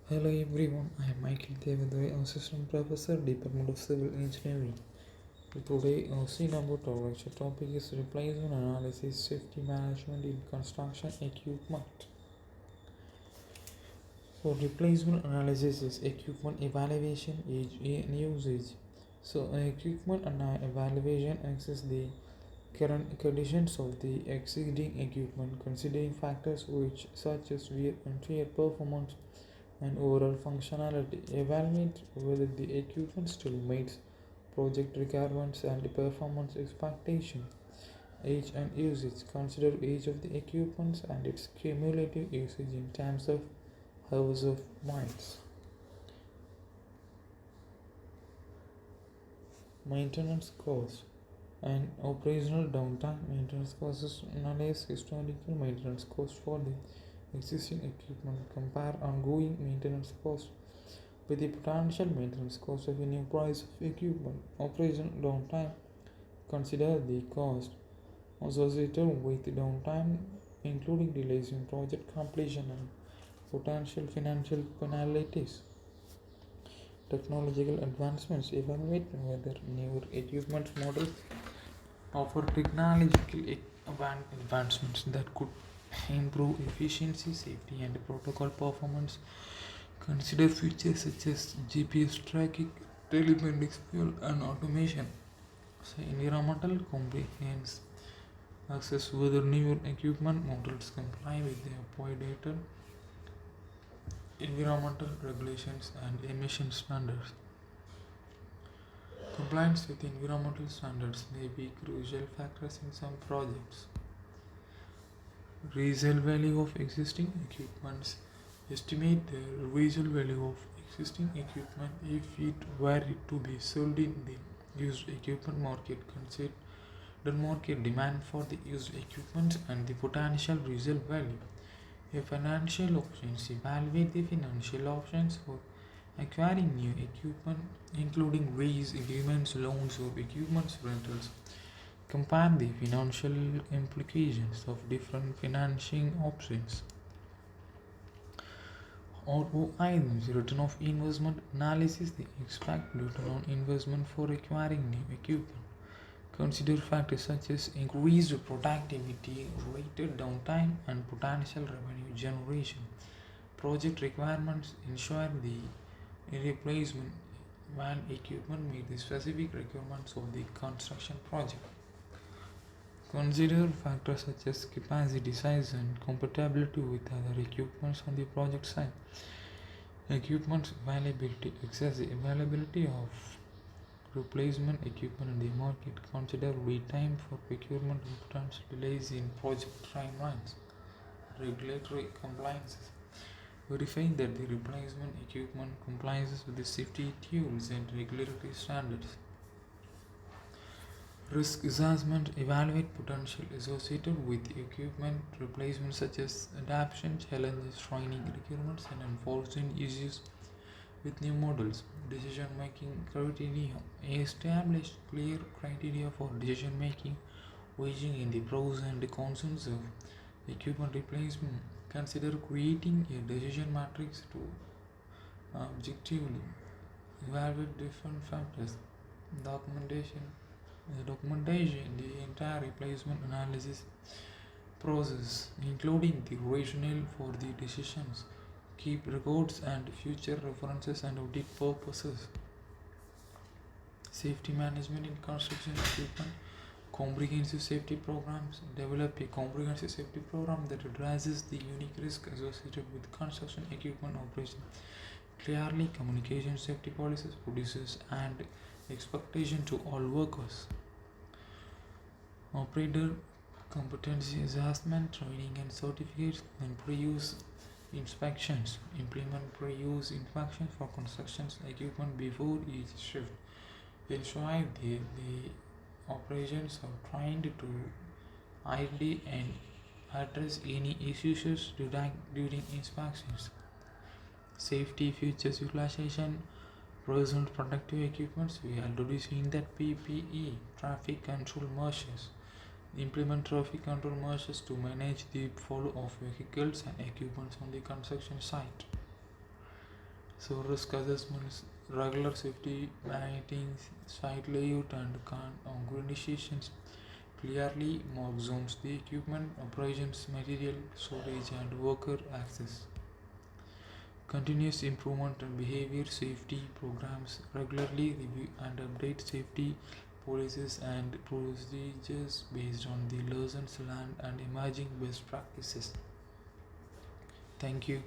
Hello everyone, I am Michael Devadure, Assistant Professor, Department of Civil Engineering. Today, see about our lecture topic is replacement analysis, safety management in construction equipment. So, replacement analysis is equipment evaluation, age, and usage. So, equipment evaluation assesses the current conditions of the existing equipment, considering factors which such as wear and tear, performance, and overall functionality. Evaluate whether the equipment still meets project requirements and performance expectations. Age and usage. Consider age of the equipment and its cumulative usage in terms of hours of miles. Maintenance cost and operational downtime. Maintenance costs analyze historical maintenance cost for the existing equipment. Compare ongoing maintenance cost with the potential maintenance cost of a new price of equipment. Operational downtime. Consider the cost associated with downtime, including delays in project completion and potential financial penalties. Technological advancements. Evaluate whether newer equipment models offer technological advancements that could improve efficiency, safety, and protocol performance. Consider features such as GPS tracking, telematics, fuel, and automation. So, environmental comprehensive assess whether newer equipment models comply with the updated environmental regulations and emission standards. Compliance with environmental standards may be crucial factors in some projects. Resale value of existing equipments. Estimate the resale value of existing equipment if it were to be sold in the used equipment market. Consider the market demand for the used equipment and the potential resale value. A financial options. Evaluate the financial options for acquiring new equipment, including lease agreements, loans, or equipment rentals. Compare the financial implications of different financing options. ROI, return of investment analysis, the expected return on investment for acquiring new equipment. Consider factors such as increased productivity, rated downtime, and potential revenue generation. Project requirements. Ensure the replacement when equipment meet the specific requirements of the construction project. Consider factors such as capacity, size, and compatibility with other equipments on the project site. Equipment availability. Access the availability of replacement equipment in the market. Consider lead time for procurement and potential delays in project timelines. Regulatory compliances. Verify that the replacement equipment complies with the safety tools and regulatory standards. Risk assessment. Evaluate potential associated with equipment replacement such as adaptation challenges, training requirements, and enforcement issues with new models. Decision making criteria. Establish clear criteria for decision making, weighing in the pros and cons of equipment replacement. Consider creating a decision matrix to objectively evaluate different factors. Documentation. The entire replacement analysis process, including the rationale for the decisions, keep records and future references and audit purposes. Safety management in construction equipment. Comprehensive safety programs. Develop a comprehensive safety program that addresses the unique risk associated with construction equipment operation. Clearly communication safety policies, produces and expectation to all workers. Operator competency assessment, training and certificates, and pre-use inspections. Implement pre-use inspections for construction equipment before each shift. Ensure the operations are trained to ID and address any issues during inspections. Safety features utilization. Personal protective equipments. We already seen that PPE, traffic control measures. Implement traffic control measures to manage the flow of vehicles and equipment on the construction site. So risk assessments, regular safety meetings, site layout and organizations clearly mark zones, the equipment, operations, material, storage and worker access. Continuous improvement and behavior safety programs regularly review and update safety policies and procedures based on the lessons learned and emerging best practices. Thank you.